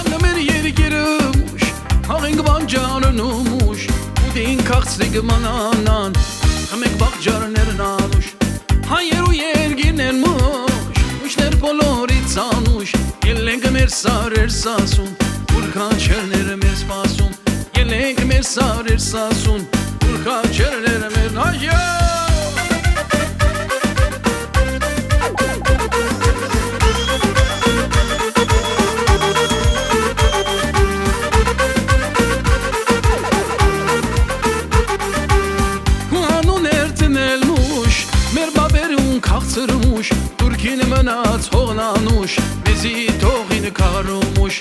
մեր երկերմուշ Հաղենք բանջարն ու մուշ Ուդին կաղցրիկ մանանան Հմեք բաղջարներն անուշ Հայեր ու երգիրներ մուշ Մուշներ բոլորից անուշ Ելենք մեր սարեր սասուն Ուր քաչերները մեր սպասուն Ելենք մեր սարեր սասուն Ուր քաչերները մեր այո Քաղցրմուշ Թուրքին մնաց հողնանուշ Մեզի թողին կարումուշ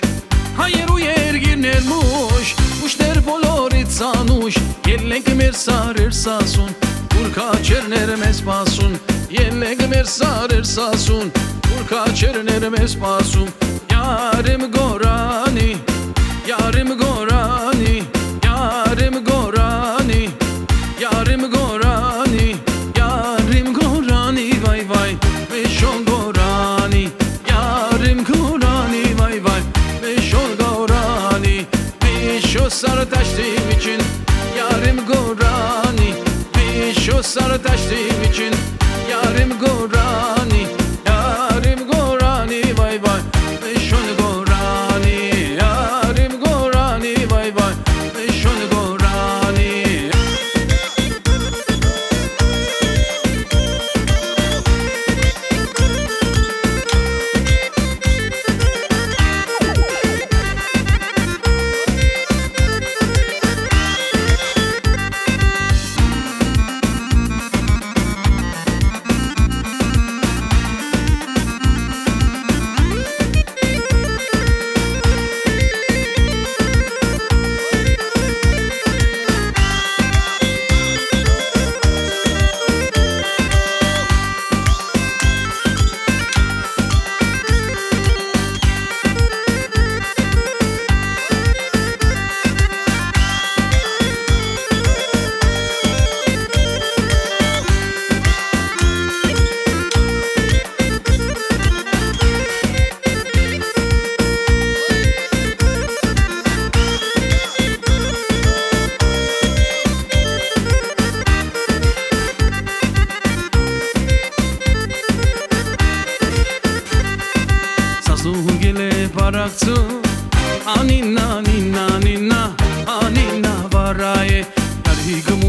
Հայեր ու երգիրներ մուշ Մուշներ բոլորից անուշ Ելենք մեր սարեր սասուն Ուր քաչերները մեզ սպասուն Ելենք մեր սարեր սասուն Ուր քաչերները մեզ սպասում Յարեմ գորանի Յարեմ գորանի Յարեմ գորանի Յարեմ գորանի Յարեմ գորանի Vay vay Meşol gorani Yarim gorani Vay vay Meşol gorani Meşol sarı taştığım için Yarim gorani Meşol sarı taştığım için Yarim gorani Yarim gorani Vay vay Meşol gorani Yarim gorani Vay vay Meşol gorani Anina, Anina, Anina, Anina, Varaye, Yarigum